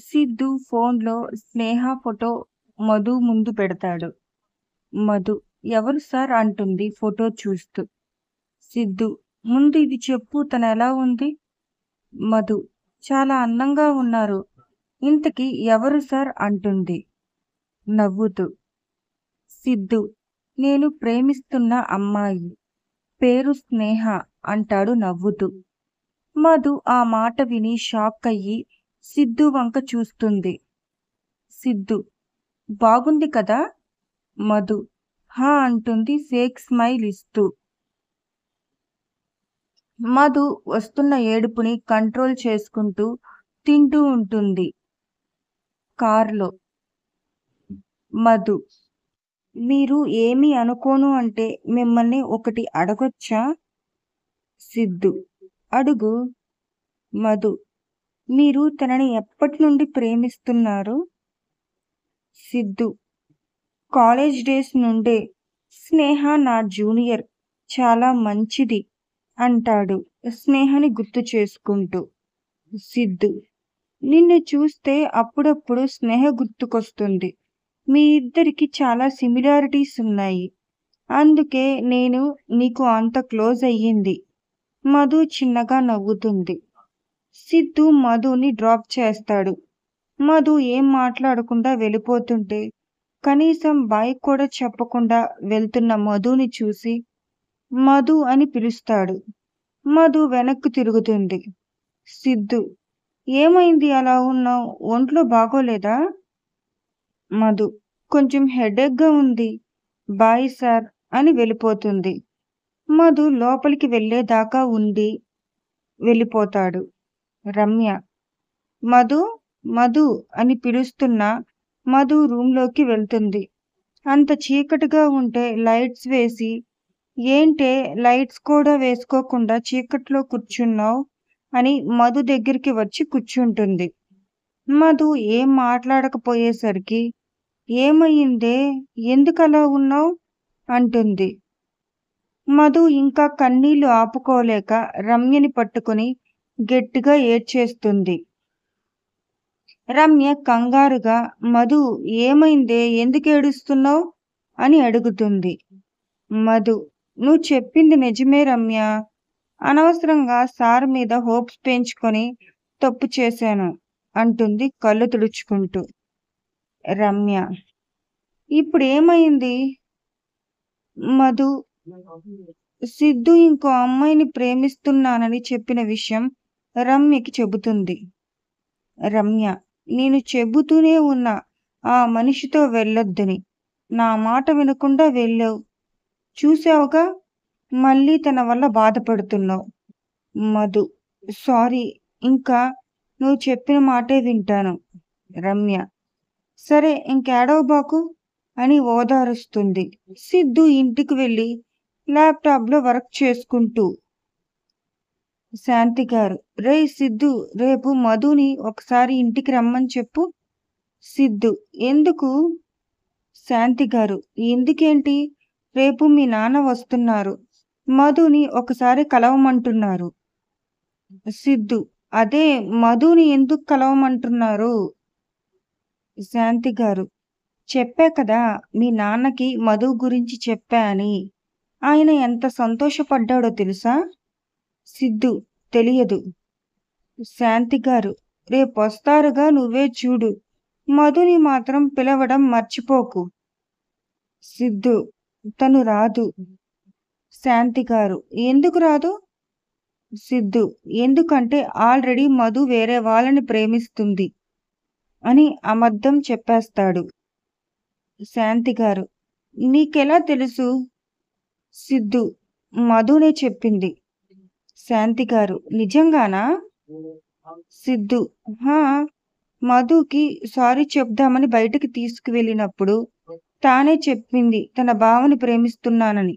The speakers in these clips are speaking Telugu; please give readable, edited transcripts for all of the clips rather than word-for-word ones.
సిద్ధు ఫోన్‌లో స్నేహ ఫోటో మధు ముందు పెడతాడు. మధు ఎవరు సార్ అంటుంది ఫోటో చూస్తూ. సిద్ధు ముందు ఇది చెప్పు తనెలా ఉంది? మధు చాలా అందంగా ఉన్నారు. ఇంతకీ ఎవరు సార్ అంటుంది నవ్వుతూ. సిద్ధు నేను ప్రేమిస్తున్న అమ్మాయి. పేరు స్నేహ అంటాడు నవ్వుతూ. మధు ఆ మాట విని షాక్ అయ్యి సిద్ధు వంక చూస్తుంది. సిద్ధు బాగుంది కదా? మధు హా అంటుంది ఫేక్ స్మైల్ ఇస్తూ. మధు వస్తున్న ఏడుపుని కంట్రోల్ చేసుకుంటూ తింటూ ఉంటుంది కార్లో. మధు మీరు ఏమీ అనుకోను అంటే మిమ్మల్ని ఒకటి అడగొచ్చా? సిద్ధు అడుగు. మధు మీరు తనని ఎప్పటి నుండి ప్రేమిస్తున్నారు? సిద్ధు కాలేజ్ డేస్ నుండే. స్నేహ నా జూనియర్, చాలా మంచిది అంటాడు స్నేహని గుర్తు చేసుకుంటూ. సిద్ధు నిన్ను చూస్తే అప్పుడప్పుడు స్నేహ గుర్తుకొస్తుంది. మీ ఇద్దరికి చాలా సిమిలారిటీస్ ఉన్నాయి. అందుకే నేను నీకు అంత క్లోజ్ అయ్యింది. మధు చిన్నగా నవ్వుతుంది. సిద్ధు మధుని డ్రాప్ చేస్తాడు. మధు ఏం మాట్లాడకుండా వెళ్ళిపోతుంటే కనీసం బాయ్ కూడా చెప్పకుండా వెళ్తున్న మధుని చూసి మధు అని పిలుస్తాడు. మధు వెనక్కు తిరుగుతుంది. సిద్ధు ఏమైంది అలా ఉన్నావు? ఒంట్లో బాగోలేదా? మధు కొంచెం హెడేక్‌గా ఉంది. బాయ్ సార్ అని వెళ్ళిపోతుంది. మధు లోపలికి వెళ్ళేదాకా ఉండి వెళ్ళిపోతాడు. రమ్య మధు మధు అని పిలుస్తున్నా మధు రూంలోకి వెళ్తుంది. అంత చీకటిగా ఉంటే లైట్స్ వేసి ఏంటే లైట్స్ కూడా వేసుకోకుండా చీకట్లో కూర్చున్నావు అని మధు దగ్గరికి వచ్చి కూర్చుంటుంది. మధు ఏం మాట్లాడకపోయేసరికి ఏమయ్యిందే? ఎందుకలా ఉన్నావు? అంటుంది. మధు ఇంకా కన్నీళ్లు ఆపుకోలేక రమ్యని పట్టుకుని గట్టిగా ఏడ్చేస్తుంది. రమ్య కంగారుగా మధు ఏమైందే? ఎందుకేడుస్తున్నావు? అని అడుగుతుంది. మధు నువ్వు చెప్పింది నిజమే రమ్య. అనవసరంగా సార్ మీద హోప్స్ పెంచుకొని తప్పు చేశాను అంటుంది కళ్ళు తుడుచుకుంటూ. రమ్య ఇప్పుడేమైంది? మధు సిద్ధు ఇంకో అమ్మాయిని ప్రేమిస్తున్నానని చెప్పిన విషయం రమ్యకి చెబుతుంది. రమ్య నేను చెబుతూనే ఉన్నా ఆ మనిషితో వెళ్ళొద్దని. నా మాట వినకుండా వెళ్ళావు. చూసావుగా మళ్ళీ తన వల్ల బాధపడుతున్నావు. మధు సారీ, ఇంకా నువ్వు చెప్పిన మాటే వింటాను. రమ్య సరే ఇంకేడవబాకు అని ఓదారుస్తుంది. సిద్ధు ఇంటికి వెళ్ళి ల్యాప్టాప్లో వర్క్ చేసుకుంటూ. శాంతి గారు రేయ్ సిద్ధు, రేపు మధుని ఒకసారి ఇంటికి రమ్మని చెప్పు. సిద్ధు ఎందుకు? శాంతి గారు ఎందుకేంటి? రేపు మీ నాన్న వస్తున్నారు. మధుని ఒకసారి కలవమంటున్నారు. సిద్ధు అదే మధుని ఎందుకు కలవమంటున్నారు? శాంతి గారు చెప్పా కదా మీ నాన్నకి మధు గురించి చెప్పా అని. ఆయన ఎంత సంతోషపడ్డాడో తెలుసా? సిద్ధు తెలియదు. శాంతి గారు రేపొస్తారుగా, నువ్వే చూడు. మధుని మాత్రం పిలవడం మర్చిపోకు. సిద్ధు తను రాదు. శాంతి గారు ఎందుకు రాదు? సిద్ధు ఎందుకంటే ఆల్రెడీ మధు వేరే వాళ్ళని ప్రేమిస్తుంది అని అబద్ధం చెప్పేస్తాడు. శాంతి గారు నీకెలా తెలుసు? సిద్ధు మధునే చెప్పింది. శాంతి గారు నిజంగానా? సిద్ధు హా, మధుకి సారీ చెప్దామని బయటికి తీసుకువెళ్ళినప్పుడు తానే చెప్పింది తన బావని ప్రేమిస్తున్నానని.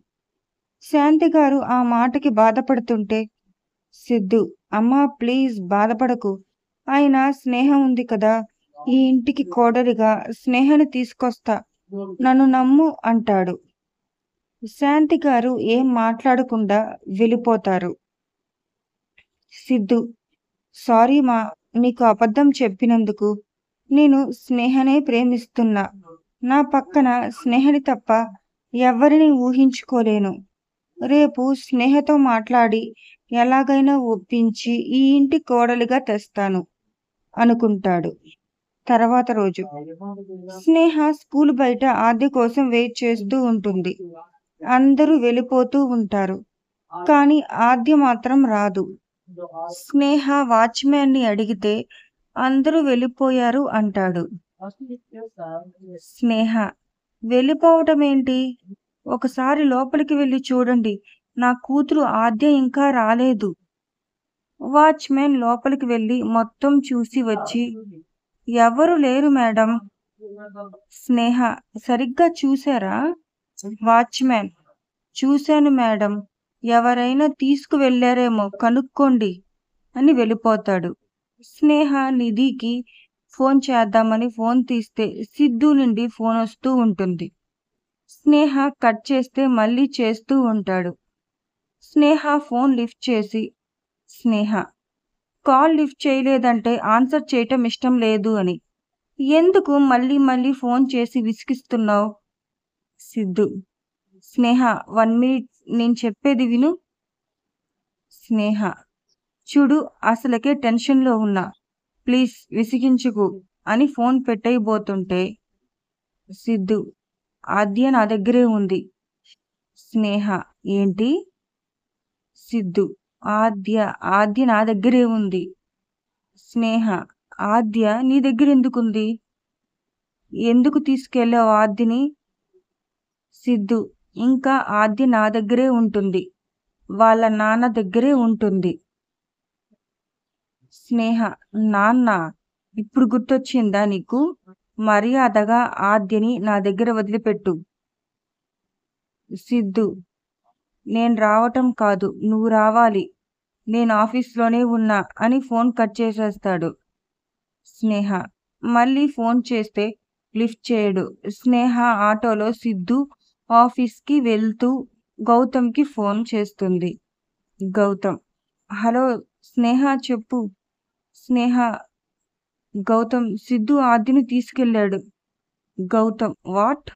శాంతి గారు ఆ మాటకి బాధపడుతుంటే సిద్ధు అమ్మా ప్లీజ్ బాధపడకు. ఆయన స్నేహ ఉంది కదా, ఈ ఇంటికి కోడలిగా స్నేహని తీసుకొస్తా, నన్ను నమ్ము అంటాడు. శాంతి గారు ఏం మాట్లాడకుండా వెళ్ళిపోతారు. సిద్ధు సారీ మా, నీకు అబద్ధం చెప్పినందుకు. నేను స్నేహనే ప్రేమిస్తున్నా. నా పక్కన స్నేహని తప్ప ఎవ్వరిని ఊహించుకోలేను. రేపు స్నేహతో మాట్లాడి ఎలాగైనా ఒప్పించి ఈ ఇంటి కోడలిగా తెస్తాను అనుకుంటాడు. తర్వాత రోజు స్నేహ స్కూల్ బయట ఆద్య కోసం వెయిట్ చేస్తూ ఉంటుంది. అందరూ వెళ్ళిపోతూ ఉంటారు. కానీ ఆద్య మాత్రం రాదు. స్నేహ వాచ్‌మ్యాన్‌ని అడిగితే అందరూ వెళ్ళిపోయారు అంటాడు. స్నేహ వెళ్ళిపోవటమేంటి? ఒకసారి లోపలికి వెళ్లి చూడండి. నా కూతురు ఆద్య ఇంకా రాలేదు. వాచ్‌మెన్ లోపలికి వెళ్లి మొత్తం చూసి వచ్చి, ఎవరు లేరు మేడం. స్నేహ సరిగ్గా చూసారా? వాచ్‌మెన్ చూశాను మేడం. ఎవరైనా తీసుకువెళ్లారేమో కనుక్కోండి అని వెళ్ళిపోతాడు. స్నేహ నిధికి ఫోన్ చేద్దామని ఫోన్ తీస్తే సిద్ధు నుండి ఫోన్ వస్తూ ఉంటుంది. స్నేహ కట్ చేస్తే మళ్ళీ చేస్తూ ఉంటాడు. స్నేహ ఫోన్ లిఫ్ట్ చేసి, స్నేహ కాల్ లిఫ్ట్ చేయలేదంటే ఆన్సర్ చేయటం ఇష్టం లేదు అని. ఎందుకు మళ్ళీ మళ్ళీ ఫోన్ చేసి విసిగిస్తున్నావు? సిద్ధు స్నేహ 1 మినిట్ నేను చెప్పేది విను. స్నేహ చూడు అసలకే టెన్షన్‌లో ఉన్నా. ప్లీజ్ విసిగించకు అని ఫోన్ పెట్టేయబోతుంటే సిద్ధు ఆద్య నా దగ్గరే ఉంది. స్నేహ ఏంటి? సిద్ధు ఆద్య నా దగ్గరే ఉంది. స్నేహ ఆద్య నీ దగ్గరెందుకుంది? ఎందుకు తీసుకెళ్ళావు ఆద్యని? సిద్ధు ఇంకా ఆద్య నా దగ్గరే ఉంటుంది. వాళ్ళ నాన్న దగ్గరే ఉంటుంది. స్నేహ నాన్న ఇప్పుడు గుర్తొచ్చిందా నీకు? మర్యాదగా ఆద్యని నా దగ్గర వదిలిపెట్టు. సిద్ధు నేను రావటం కాదు, నువ్వు రావాలి. నేను ఆఫీస్‌లోనే ఉన్నా అని ఫోన్ కట్ చేసేస్తాడు. స్నేహ మళ్ళీ ఫోన్ చేస్తే లిఫ్ట్ చేయడు. స్నేహ ఆటోలో సిద్ధు ఆఫీస్‌కి వెళ్తూ గౌతమ్‌కి ఫోన్ చేస్తుంది. గౌతమ్ హలో స్నేహ చెప్పు. స్నేహ గౌతమ్ సిద్ధు ఆద్యని తీసుకెళ్ళాడు. గౌతమ్ వాట్?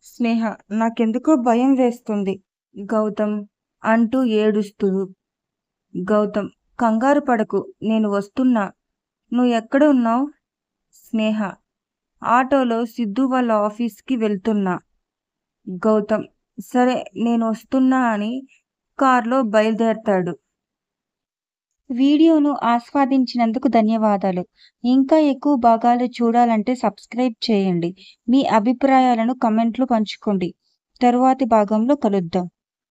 స్నేహ నాకెందుకో భయం వేస్తుంది. గౌతమ్ అంటూ ఏడుస్తూ గౌతమ్ కంగారు పడకు నేను వస్తున్నా. నువ్వు ఎక్కడ ఉన్నావు? స్నేహ ఆటోలో సిద్ధు వాళ్ళ ఆఫీస్‌కి వెళ్తున్నా. గౌతమ్ సరే నేను వస్తున్నా అని కార్‌లో బయలుదేరతాడు. వీడియోను ఆస్వాదించినందుకు ధన్యవాదాలు. ఇంకా ఎక్కువ భాగాలు చూడాలంటే సబ్స్క్రైబ్ చేయండి. మీ అభిప్రాయాలను కామెంట్‌లో పంచుకోండి. తరువాతి భాగంలో కలుద్దాం.